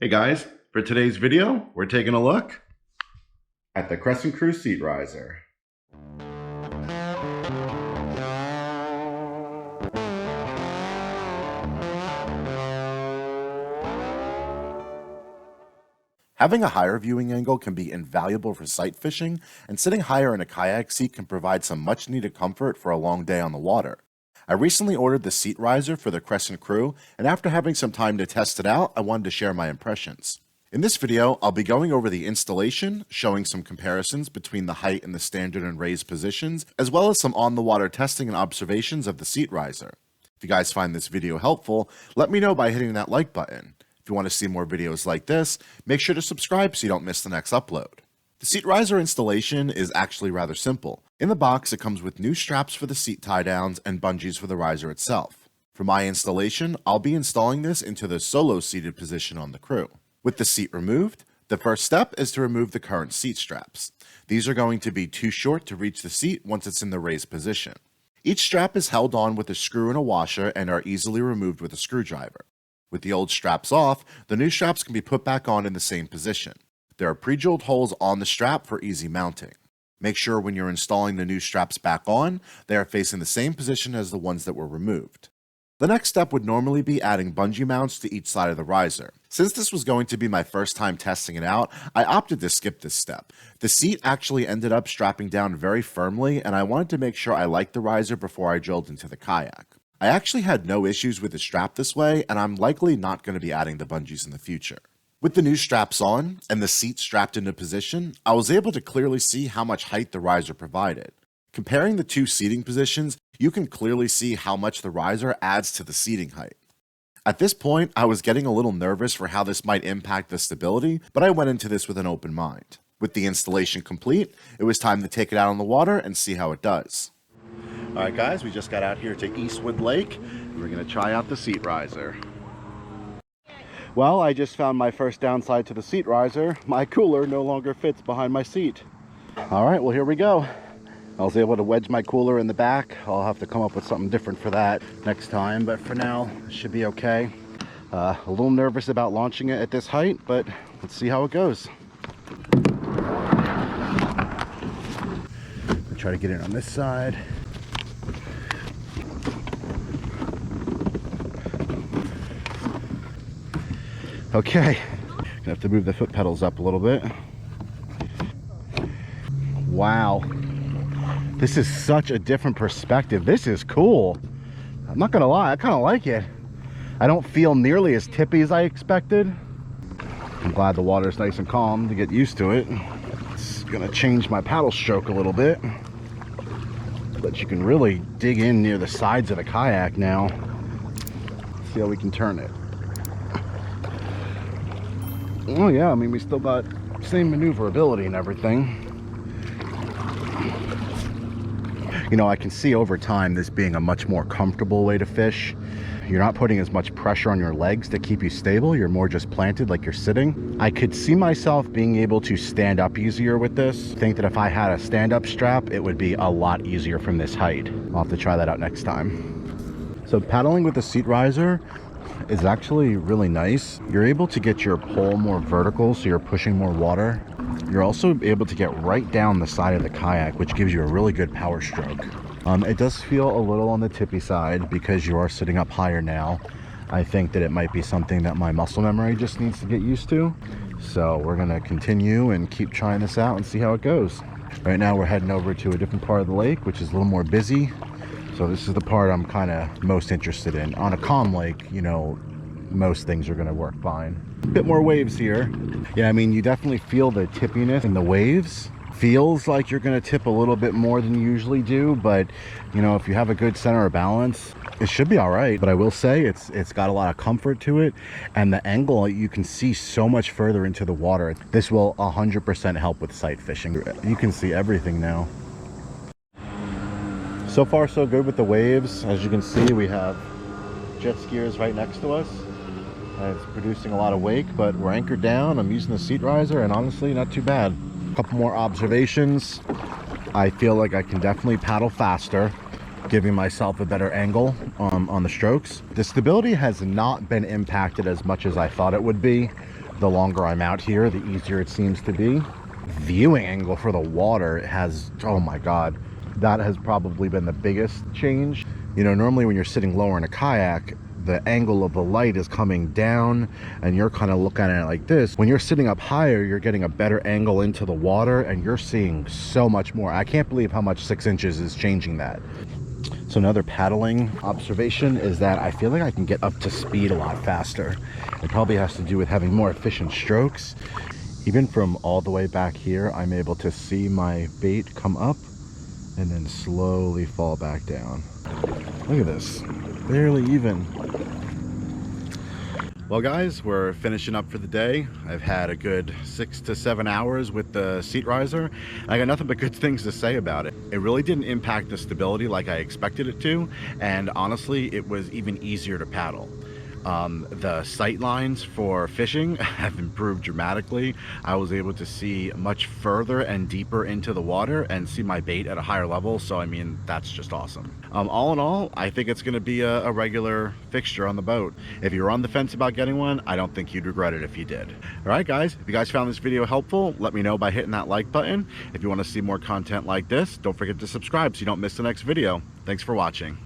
Hey guys, for today's video, we're taking a look at the Crescent Crew seat riser. Having a higher viewing angle can be invaluable for sight fishing, and sitting higher in a kayak seat can provide some much needed comfort for a long day on the water. I recently ordered the seat riser for the Crescent Crew, and after having some time to test it out, I wanted to share my impressions. In this video, I'll be going over the installation, showing some comparisons between the height and the standard and raised positions, as well as some on-the-water testing and observations of the seat riser. If you guys find this video helpful, let me know by hitting that like button. If you want to see more videos like this, make sure to subscribe so you don't miss the next upload. The seat riser installation is actually rather simple. In the box, it comes with new straps for the seat tie downs and bungees for the riser itself. For my installation, I'll be installing this into the solo seated position on the crew. With the seat removed, the first step is to remove the current seat straps. These are going to be too short to reach the seat once it's in the raised position. Each strap is held on with a screw and a washer and are easily removed with a screwdriver. With the old straps off, the new straps can be put back on in the same position. There are pre-drilled holes on the strap for easy mounting. Make sure when you're installing the new straps back on, they are facing the same position as the ones that were removed. The next step would normally be adding bungee mounts to each side of the riser. Since this was going to be my first time testing it out, I opted to skip this step. The seat actually ended up strapping down very firmly, and I wanted to make sure I liked the riser before I drilled into the kayak. I actually had no issues with the strap this way, and I'm likely not going to be adding the bungees in the future. With the new straps on and the seat strapped into position, I was able to clearly see how much height the riser provided. Comparing the two seating positions, you can clearly see how much the riser adds to the seating height. At this point, I was getting a little nervous for how this might impact the stability, but I went into this with an open mind. With the installation complete, it was time to take it out on the water and see how it does. Alright guys, we just got out here to Eastwood Lake, and we're going to try out the seat riser. Well, I just found my first downside to the seat riser. My cooler no longer fits behind my seat. Alright, well here we go. I was able to wedge my cooler in the back. I'll have to come up with something different for that next time, but for now, it should be okay. A little nervous about launching it at this height, but let's see how it goes. Try to get in on this side. Okay, gonna have to move the foot pedals up a little bit. Wow, this is such a different perspective. This is cool. I'm not gonna lie, I kind of like it. I don't feel nearly as tippy as I expected. I'm glad the water's nice and calm to get used to it. It's gonna change my paddle stroke a little bit, but you can really dig in near the sides of the kayak now. Let's see how we can turn it. Oh yeah, I mean, we still got same maneuverability and everything. You know, I can see over time this being a much more comfortable way to fish. You're not putting as much pressure on your legs to keep you stable. You're more just planted like you're sitting. I could see myself being able to stand up easier with this. I think that if I had a stand-up strap, it would be a lot easier from this height. I'll have to try that out next time. So paddling with the seat riser is actually really nice. You're able to get your pole more vertical, so you're pushing more water. You're also able to get right down the side of the kayak, which gives you a really good power stroke. It does feel a little on the tippy side because you are sitting up higher now. I think that it might be something that my muscle memory just needs to get used to. So we're gonna continue and keep trying this out and see how it goes. Right now we're heading over to a different part of the lake, which is a little more busy. So this is the part I'm kind of most interested in. On a calm lake, you know, most things are going to work fine. A bit more waves here. Yeah, I mean, you definitely feel the tippiness in the waves. Feels like you're going to tip a little bit more than you usually do, but you know, if you have a good center of balance, it should be all right. But I will say it's got a lot of comfort to it, and the angle, you can see so much further into the water. This will 100% help with sight fishing. You can see everything now. So far so good with the waves. As you can see, we have jet skiers right next to us. It's producing a lot of wake, but we're anchored down. I'm using the seat riser, and honestly, not too bad. A couple more observations. I feel like I can definitely paddle faster, giving myself a better angle on the strokes. The stability has not been impacted as much as I thought it would be. The longer I'm out here, the easier it seems to be. Viewing angle for the water has, oh my god, that has probably been the biggest change. You know, normally when you're sitting lower in a kayak, the angle of the light is coming down and you're kind of looking at it like this. When you're sitting up higher, you're getting a better angle into the water and you're seeing so much more. I can't believe how much 6 inches is changing that. So another paddling observation is that I feel like I can get up to speed a lot faster. It probably has to do with having more efficient strokes. Even from all the way back here, I'm able to see my bait come up and then slowly fall back down. Look at this, barely even. Well guys, we're finishing up for the day. I've had a good 6 to 7 hours with the seat riser. I got nothing but good things to say about it. It really didn't impact the stability like I expected it to, and honestly, it was even easier to paddle. The sight lines for fishing have improved dramatically. I was able to see much further and deeper into the water and see my bait at a higher level, so I mean, that's just awesome. All in all, I think it's going to be a regular fixture on the boat. If you're on the fence about getting one, I don't think you'd regret it if you did. Alright guys, if you guys found this video helpful, let me know by hitting that like button. If you want to see more content like this, don't forget to subscribe so you don't miss the next video. Thanks for watching.